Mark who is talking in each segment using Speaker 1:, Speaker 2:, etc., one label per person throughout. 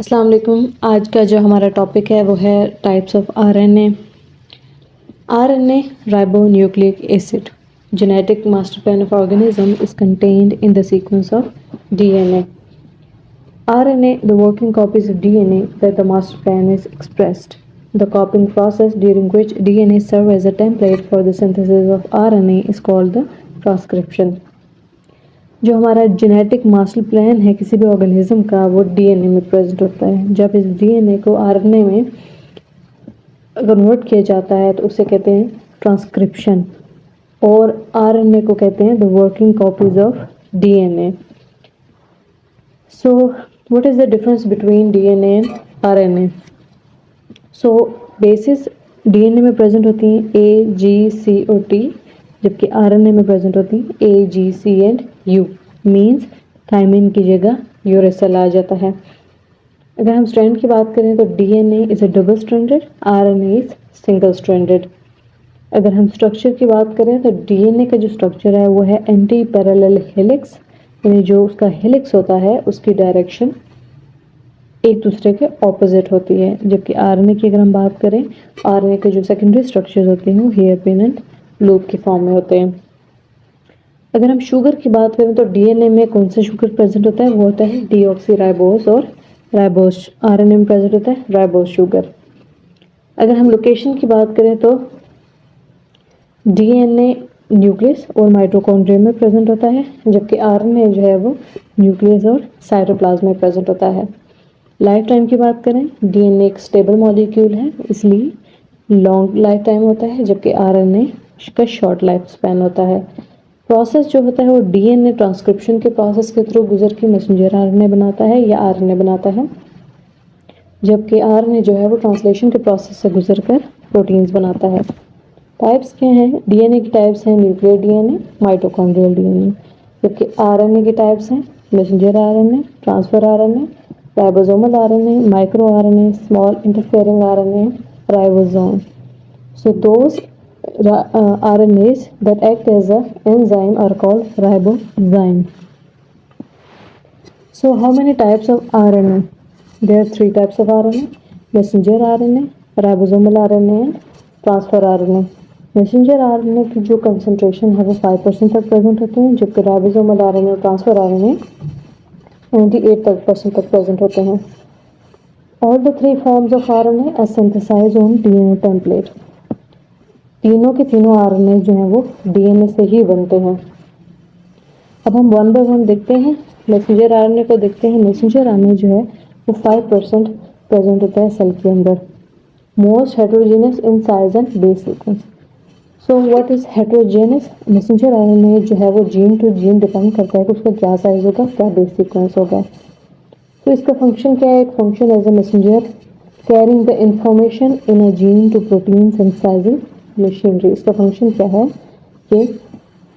Speaker 1: अस्सलाम वालेकुम। आज का जो हमारा टॉपिक है वो है types of RNA. RNA ribonucleic acid genetic master plan of organism is contained in the sequence of DNA. RNA, the working copies of DNA where the master plan is expressed. The copying process during which DNA serves as a template for the synthesis of RNA is called the transcription. जो हमारा genetic master plan है किसी भी organism का वो DNA में present होता है। जब इस डीएनए को आरएनए में कन्वर्ट किया जाता है तो उसे कहते हैं ट्रांसक्रिप्शन, और आरएनए को कहते हैं the working copies of DNA. So what is the difference between DNA and RNA? So basis DNA में प्रेजेंट होती हैं ए, जी, सी और टी, जबकि आरएनए में प्रेजेंट होती हैं ए, जी, सी एंड यू। मीन्स थायमिन की जगह यूरेसिल आ जाता है। अगर हम स्ट्रैंड की बात करें तो DNA is a double stranded, RNA is single stranded. अगर हम स्ट्रक्चर की बात करें तो डीएनए का जो स्ट्रक्चर है वो है एंटी पैरेलल हेलिक्स, यानी जो उसका हेलिक्स होता है उसकी डायरेक्शन एक दूसरे के ऑपोजिट होती है। जबकि आरएनए की अगर हम बात करें, आरएनए के जो सेकेंडरी स्ट्रक्चर्स होते हैं वो हेयरपिन एंड लूप के फॉर्म में होते हैं। अगर हम शुगर की बात करें तो डीएनए में कौन सा शुगर प्रेजेंट होता है? वो होता है डीऑक्सीराइबोस और राइबोस। आरएनए में प्रेजेंट होता है राइबोस शुगर। अगर हम लोकेशन की बात करें तो डीएनए न्यूक्लियस और माइटोकॉन्ड्रिया में प्रेजेंट होता है, जबकि आरएनए जो है वो न्यूक्लियस और साइटोप्लाज्म में प्रेजेंट होता है। लाइफ टाइम की बात करें, डीएनए एक स्टेबल मॉलिक्यूल है इसलिए लॉन्ग लाइफ टाइम होता है, जबकि आरएनए का शॉर्ट लाइफ स्पैन होता है। प्रोसेस जो होता है वो डीएनए ट्रांसक्रिप्शन के प्रोसेस के थ्रू गुजर के मैसेंजर आरएनए बनाता है या आरएनए बनाता है, जबकि आरएनए जो है वो ट्रांसलेशन के प्रोसेस से गुजर कर प्रोटीन्स बनाता है। टाइप्स क्या हैं? डीएनए की टाइप्स हैं न्यूक्लियर डीएनए, माइटोकॉन्ड्रियल डीएनए, जबकि आरएनए की टाइप्स हैं messenger RNA, transfer RNA, ribosomal RNA, micro RNA, small interfering RNA, ribosome. So those RNAs that act as a enzyme are called ribozyme. So how many types of RNA? There are three types of RNA: messenger RNA, ribosomal RNA and transfer RNA. Messenger RNA की जो concentration है वो 5% तक present होते हैं, जबकि ribosomal RNA और transfer RNA 98% तक प्रेजेंट होते हैं। All the three forms of RNA are synthesized on DNA template. तीनों के तीनों आरएनए जो हैं वो डीएनए से ही बनते हैं। अब हम वन बाय वन देखते हैं। मैसेंजर आरएनए को देखते हैं। मैसेंजर आरएनए जो है वो 5% प्रेजेंट होता है सेल के अंदर। Most heterogeneous in size and base sequence. So what is heterogeneous? Messenger RNA जो है वो जीन टू जीन डिपेंड करता है कि उसका क्या साइज होगा, क्या बेस सीक्वेंस होगा। तो इसका फंक्शन क्या है? एक function as a messenger carrying the information in a gene to protein synthesizing machinery. इसका फंक्शन क्या है कि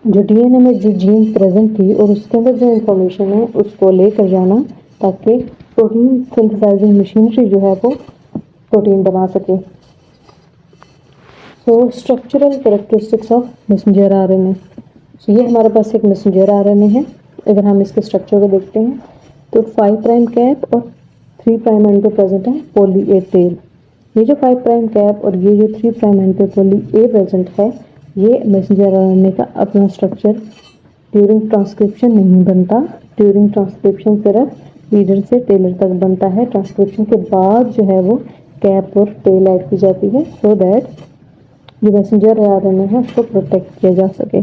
Speaker 1: जो डीएनए में जो जीन प्रेजेंट थी और उसके अंदर जो इंफॉर्मेशन है उसको लेकर जाना ताकि प्रोटीन सिंथेसाइजिंग मशीनरी जो है वो प्रोटीन बना सके। So structural characteristics of messenger RNA. So ये हमारे पास एक मैसेंजर आरएनए है। अगर हम इसके स्ट्रक्चर को देखते हैं तो 5 प्राइम कैप और 3 प्राइम एंड पे प्रेजेंट है पॉली ए टेल। ये जो 5 प्राइम कैप और ये जो 3 प्राइम एंड पे पॉली ए प्रेजेंट है, ये मैसेंजर आरएनए का अपना स्ट्रक्चर ड्यूरिंग ट्रांसक्रिप्शन नहीं बनता। ड्यूरिंग ट्रांसक्रिप्शन सिर्फ लीडर से टेलर तक बनता है। ट्रांसक्रिप्शन के बाद जो है वो कैप और टेल ऐड की जाती है सो दैट जो मैसेंजर आरएनए है उसको प्रोटेक्ट किया जा सके।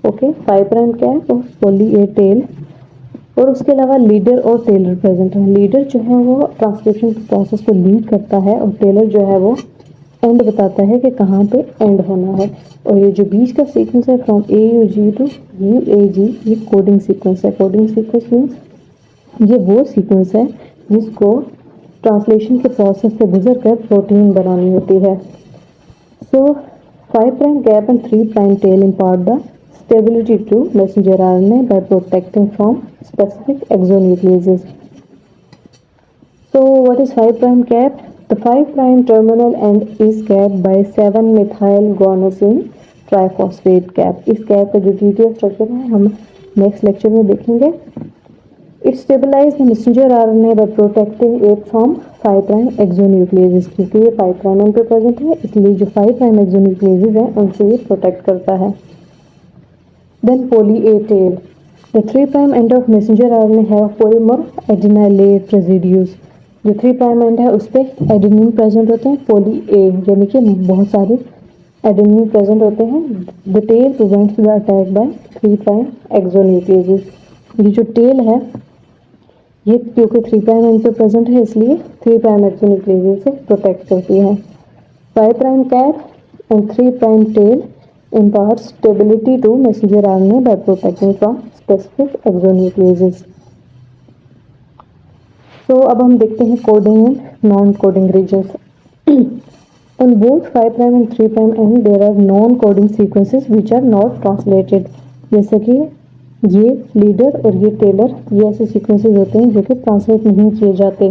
Speaker 1: ओके, 5 प्राइम कैप और पॉली ए टेल, और उसके अलावा लीडर और टेलर प्रेजेंट है। लीडर जो है वो ट्रांसक्रिप्शन प्रोसेस को लीड करता है और टेलर जो है वो एंड बताता है कि कहाँ पे एंड होना है। और ये जो बीच का सीक्वेंस है from A U G to U A G, ये कोडिंग सीक्वेंस है। कोडिंग सीक्वेंस मीन्स ये वो सीक्वेंस है जिसको ट्रांसलेशन के प्रोसेस से गुजर कर प्रोटीन बनानी होती है। So 5 prime cap and 3 prime tail impart the stability to messenger RNA by protecting from specific exonucleases. So what is 5 prime cap? The 5 prime terminal end is capped by 7-methyl guanosine triphosphate cap. इस cap का जो detail structure है हम next lecture में देखेंगे। It stabilizes the messenger RNA by protecting it from 5' exonucleases, क्योंकि ये 5' and पे प्रेजेंट है इसलिए जो 5' exonucleases हैं उनसे ये प्रोटेक्ट करता है. Then poly A tail. The 3' end of messenger RNA have polymer adenylate residues. जो 3' end है उस पर एडेनिन प्रेजेंट होते हैं. पोली ए यानी कि बहुत सारे एडेनिन प्रेजेंट होते हैं. The tail prevents the attack by 3' exonucleases. ये जो टेल है ये क्योंकि 3' एंड पे प्रेजेंट है इसलिए 3' एक्सोन्यूक्लियेजेस से प्रोटेक्ट करती है. 5' cap and 3' tail imparts stability to messenger RNA by protecting from specific exonucleases. So अब हम देखते हैं coding and non coding regions. On both 5' and 3' end there are non-coding sequences which are not translated. जैसे कि ये leader और ये Taylor ये ऐसे सीक्वेंसेस होते हैं जो कि ट्रांसलेट नहीं किए जाते.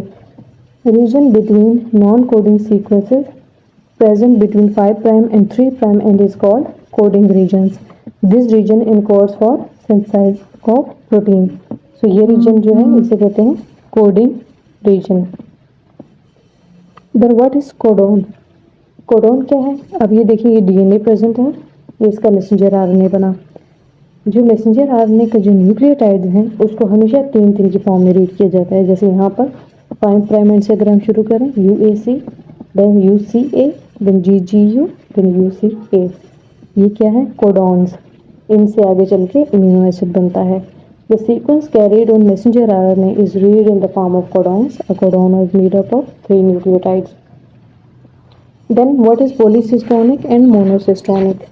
Speaker 1: Region between non-coding sequences present between 5' and 3' end is called coding regions. This region encodes for synthesis of protein. So ये region जो है इसे कहते हैं coding region. Then what is codon? Codon क्या है? अब ये देखिए ये DNA प्रेजेंट है, ये इसका मैसेंजर RNA बना. जो मैसेंजर RNA का जो न्यूक्लियोटाइड है उसको हमेशा 3 की फॉर्म में रीड किया जाता है. जैसे यहाँ पर 5' end से अगर हम शुरू करें UAC, then UCA, then GGU, then UCA. ये क्या है? कोडॉन्स. इनसे आगे चल के इम्यूनो एसिड बनता है. The sequence carried on messenger RNA is read in the form of codons. A codon is made up of 3 nucleotides. Then what is polycystonic and monocystonic?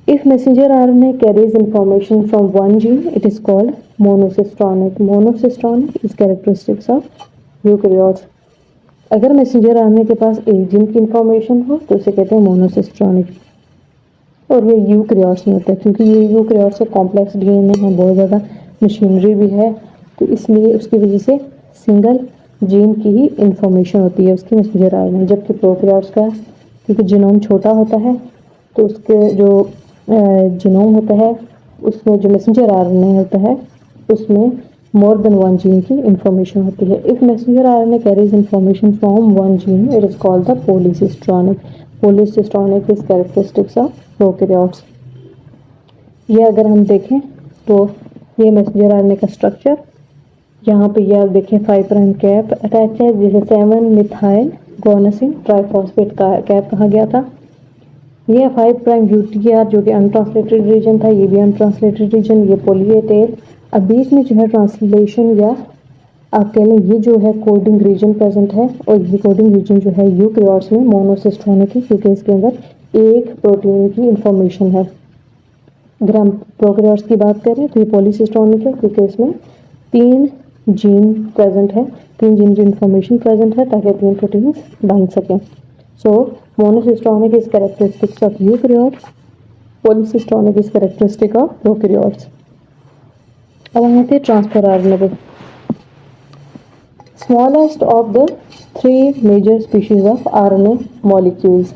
Speaker 1: If messenger RNA carries information from one gene, it is called monocystonic. Monocystonic is characteristics of eukaryotes. अगर messenger RNA के पास एक gene की information हो तो उसे कहते हैं monocistronic. और ये यूकैरियोट्स में होता है क्योंकि ये यूकैरियोट्स से कॉम्प्लेक्स डीएनए है, बहुत ज़्यादा मशीनरी भी है, तो इसलिए उसकी वजह से सिंगल जीन की ही इंफॉर्मेशन होती है उसकी मैसेंजर आरएनए. जबकि प्रोकैरियोट्स का क्योंकि जीनोम छोटा होता है तो उसके जो जीनोम होता है उसमें जो मैसेंजर आरएनए होता है उसमें more than one gene की information होती है. If messenger RNA carries information from one gene, it is called the polycystonic. Polycystonic is characteristics of prokaryotes. ये अगर हम देखें तो ये मैसेंजर RNA का स्ट्रक्चर, यहाँ पे ये आप देखें 5' कैप अटैच है जिसे 7 मिथाइल गोनासिन ट्राइफॉस्फेट का कैप कहा गया था. ये 5' UTR जो कि अनट्रांसलेटेड रीजन था, ये भी अनट्रांसलेटेड रीजन. ये पोली ए टेल. अब बीच में जो है ट्रांसलेशन या आप कह लें ये जो है कोडिंग रीजन प्रेजेंट है और ये कोडिंग रीजन जो है यूकैरियोट्स में मोनोसिस्टोनिक है क्योंकि इसके अंदर एक प्रोटीन की इंफॉर्मेशन है. अगर हम प्रोकैरियोट्स की बात करें तो ये पॉलीसिस्टोनिक है क्योंकि इसमें 3 जीन प्रेजेंट है, 3 जीन की इंफॉर्मेशन प्रेजेंट है ताकि 3 प्रोटीन्स बन सकें. So monocistronic is characteristics of eukaryotes, polycistronic is characteristic of prokaryotes. अब हम आते हैं ट्रांसफर आरएनए पे. Smallest of the 3 major species of RNA molecules.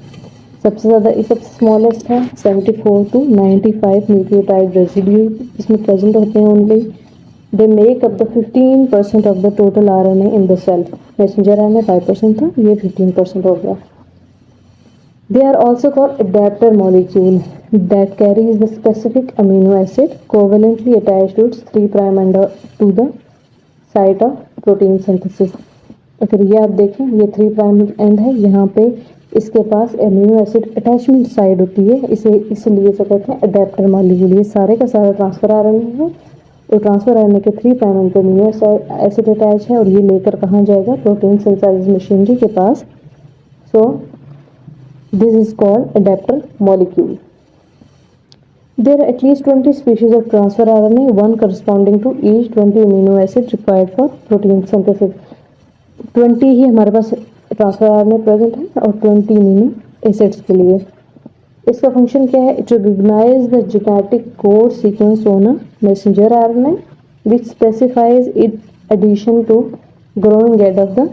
Speaker 1: सबसे ज़्यादा सबसे स्मॉलेस्ट है 74 to 95 न्यूक्लियोटाइड रेसिड्यू इसमें प्रेजेंट होते हैं only. They make up the 15% of the total RNA in the cell. Messenger RNA 5% था, ये 15% हो गया. They are also called adapter molecule that carries the specific amino acid covalently attached to its 3' end to the site of protein synthesis. अगर ये आप देखें ये 3' end है, यहाँ पे इसके पास अमीनो एसिड अटैचमेंट साइड होती है, इसे इसलिए इसे कहते हैं अडेप्टर मॉलिक्यूल. ये सारे का सारा ट्रांसफर आरएनए है और ट्रांसफर आरएनए के 3' end पे अमीनो एसिड अटैच है और ये लेकर कहाँ जाएगा? प्रोटीन सिंथेसिस मशीनरी के पास. सो this is called adapter molecule. There are at least 20 species of transfer RNA, one corresponding to each 20 amino acid required for protein synthesis. 20 ही हमारे पास ट्रांसफर RNA प्रेजेंट है और 20 अमीनो एसिड्स के लिए. इसका function क्या है? It recognizes the genetic code sequence on a messenger RNA which specifies its addition to growing head of the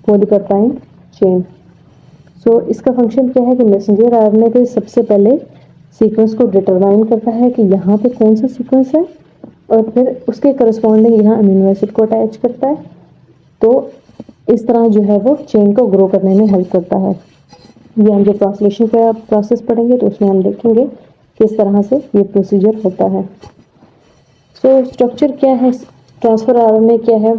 Speaker 1: polypeptide chain. सो इसका function क्या है कि मैसेंजर आरएनए पे सबसे पहले सीक्वेंस को डिटरमाइन करता है कि यहाँ पे कौन सा सीक्वेंस है और फिर उसके करस्पॉन्डिंग यहाँ अमीनो एसिड को अटैच करता है। तो इस तरह जो है वो चेन को ग्रो करने में हेल्प करता है। ये हम जब ट्रांसलेशन का प्रोसेस पढ़ेंगे तो उसमें हम देखेंगे किस तरह से ये प्रोसीजर होता है। सो स्ट्रक्चर क्या है, ट्रांसफर आरएनए क्या है?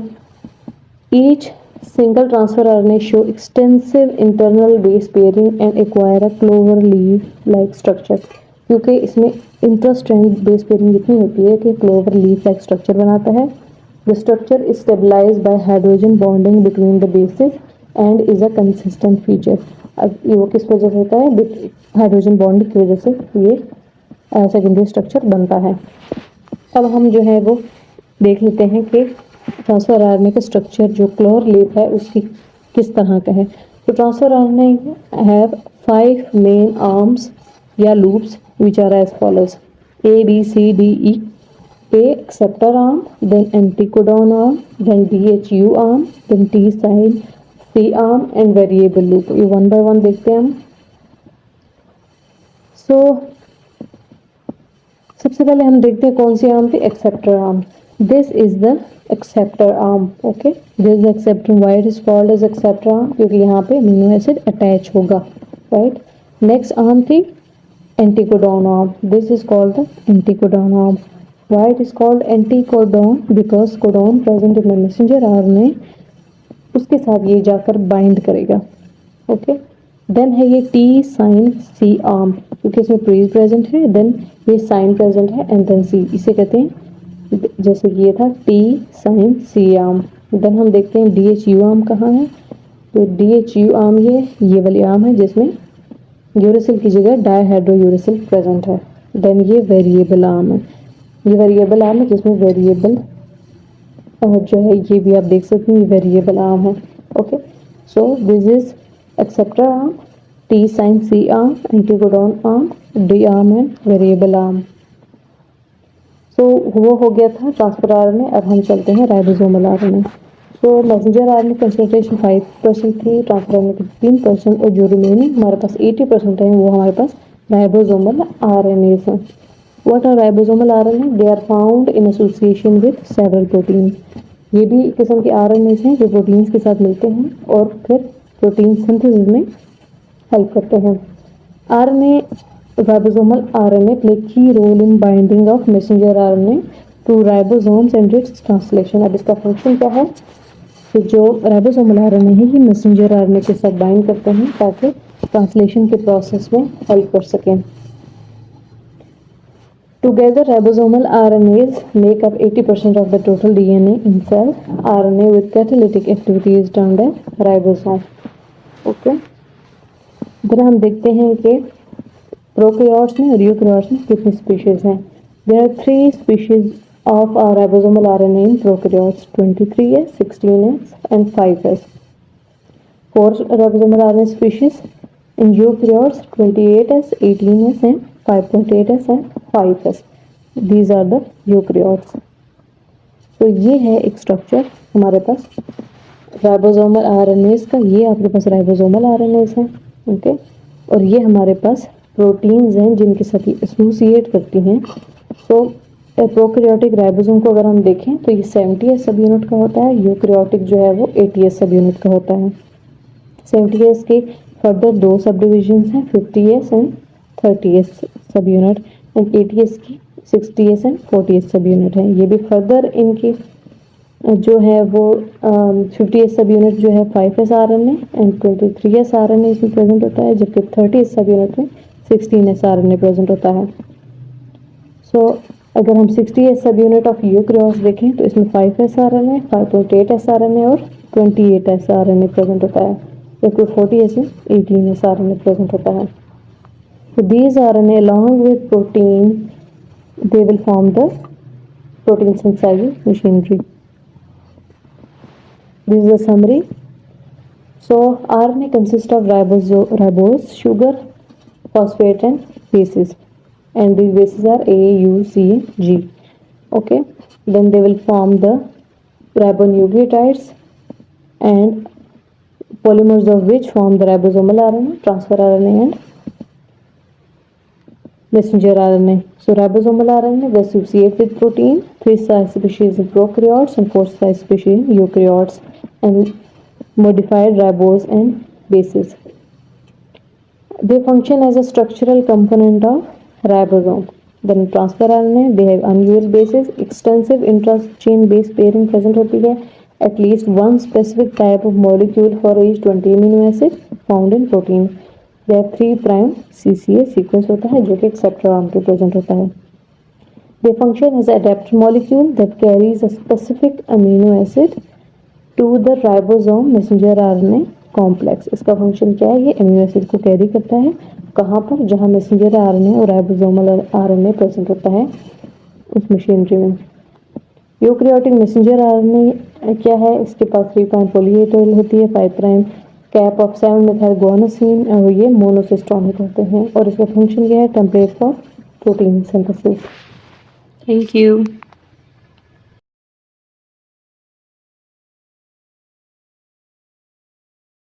Speaker 1: Each single transfer RNA show extensive internal base pairing and acquire a clover leaf like structure। क्योंकि इसमें इंट्रास्ट्रैंड बेस पेयरिंग इतनी होती है कि क्लोवर लीफ लाइक स्ट्रक्चर बनाता है। The structure is stabilised by hydrogen bonding between the bases and is a consistent feature. अब वो किस वजह से होता है? हाइड्रोजन बॉन्ड की वजह से ये सेकेंडरी स्ट्रक्चर बनता है। अब हम जो है वो देख लेते हैं कि ट्रांसफर आरएनए का स्ट्रक्चर जो क्लोवर लीफ है उसकी किस तरह का है। तो transfer RNA have 5 main arms या loops which are as follows: A, B, C, D, E. A acceptor arm, then anticodon arm, then DHU arm, then T sign C arm and variable loop। ये one by one देखते हैं हम। So सबसे पहले हम देखते हैं कौन सी आर्म थी? Acceptor arm. This is the acceptor arm. Okay, this is acceptor. Why it is called as acceptor arm? क्योंकि यहाँ पे अमीनो एसिड अटैच होगा, राइट। नेक्स्ट आर्म थी anticodon arm. This is called the anticodon arm. Why it is called anticodon? Because codon present in the messenger RNA उसके साथ ये जाकर bind करेगा। ओके, देन है ये टी साइन सी आर्म, क्योंकि इसमें प्रीज प्रेजेंट है, देन ये साइन प्रेजेंट है एंड देन सी, इसे कहते हैं जैसे कि ये था T psi C arm. Then हम देखते हैं डी एच यू आर्म कहाँ है। तो डी एच यू आर्म ये वाली आर्म है जिसमें यूरेसिल की जगह डायहाइड्रो यूरेसिल प्रेजेंट है। देन ये वेरिएबल आर्म है, ये वेरिएबल आर्म है जिसमें वेरिएबल जो है ये भी आप देख सकते हैं वेरिएबल आर्म है। Okay, so this is acceptor arm, T psi C arm, anticodon arm, D arm and variable arm. So वो हो गया था ट्रांसफर आरएनए। अब हम चलते हैं राइबोसोमल आरएनए। सो मैसेंजर आरएनए कंसंट्रेशन 5% थी, ट्रांसफर आरएनए की 3%, और जो रिमेनिंग हमारे पास 80% है वो हमारे पास राइबोसोमल आरएनए हैं। What are ribosomal RNA? They are found in association with several proteins। ये भी एक किस्म के RNA हैं जो प्रोटीन्स के साथ मिलते हैं और फिर प्रोटीन सिंथेसिस में हेल्प करते हैं। RNA, ribosomal RNA play key role in binding of messenger RNA to ribosomes and its translation। अब इसका फंक्शन क्या है कि जो राइबोसोमल RNA है ये मैसेंजर RNA के साथ बाइंड करते हैं ताकि ट्रांसलेशन के प्रोसेस में हेल्प कर सकें। Together, ribosomal RNAs make up 80% of the total DNA in cell। RNA with catalytic activity is termed as ribosome। Okay, फिर हम देखते हैं कि प्रोकैरियोट्स में और यूकैरियोट्स में कितनी स्पीशीज हैं। There are 3 species of ribosomal RNA in prokaryotes: 23S, 16S and 5S। 4 ribosomal RNA species in eukaryotes: 28S, 18S and 5.8S and 5S। These are the eukaryotes। तो ये है एक स्ट्रक्चर हमारे पास राइबोसोमल आरएनएस का। ये आपके पास ribosomal RNS हैं, okay, और ये हमारे पास प्रोटीन्स हैं जिनके साथ ये एसोसिएट करती हैं। सो प्रोकैरियोटिक राइबोसोम को अगर हम देखें तो ये 70S सब यूनिट का होता है, यूकैरियोटिक जो है वो 80S सब यूनिट का होता है। 70S के फर्दर 2 सब डिविजन्स हैं, 50S एंड 30S सब यूनिट, एंड 80S की 60S एंड 40S सब यूनिट है। ये भी फर्दर इनकी जो है वो 50S सब यूनिट जो है 5S RNA and 23S RNA इसमें प्रेजेंट होता है, जबकि 30S सब यूनिट में 16S RNA प्रेजेंट होता है। सो अगर हम 60S सब यूनिट ऑफ यूकैरियोट्स देखें तो इसमें 5S RNA, 5.8S RNA और 28S RNA प्रेजेंट होता है, जबकि 40S में 18S RNA प्रेजेंट होता है। So these RNA along with protein they will form the protein synthesis machinery। This is a summary। So RNA consists of ribose, sugar, phosphate and bases, and these bases are A, U, C, G। Okay, then they will form the ribonucleotides and polymers of which form the ribosomal RNA, transfer RNA and messenger RNA। So ribosomal RNA they associate with protein three size species in prokaryotes and four size species in eukaryotes, and modified ribose and bases. They function as a structural component of ribosome. Then transfer RNA, they have unusual bases, extensive intra-chain base pairing present होती है, at least one specific type of molecule for each 20 amino acid found in protein. They have 3' CCA sequence होता है जो कि acceptor arm पे present होता है. They function as an adapter molecule that carries a specific amino acid to the ribosome messenger RNA complex. इसका function क्या है? ये एमिनो एसिड को कैरी करता है कहाँ पर? जहाँ मैसेंजर आरएनए और राइबोसोमल आरएनए प्रेजेंट होता है उस मशीनरी में. यूकैरियोटिक मैसेंजर आरएनए क्या है? इसके पास 3' पॉली ए टेल होती है, 5' कैप ऑफ 7 मेथाइल गुआनोसिन, और ये मोनोसिस्टोनिक होते हैं. और इसका फंक्शन क्या है? Template for protein synthesis. Thank you.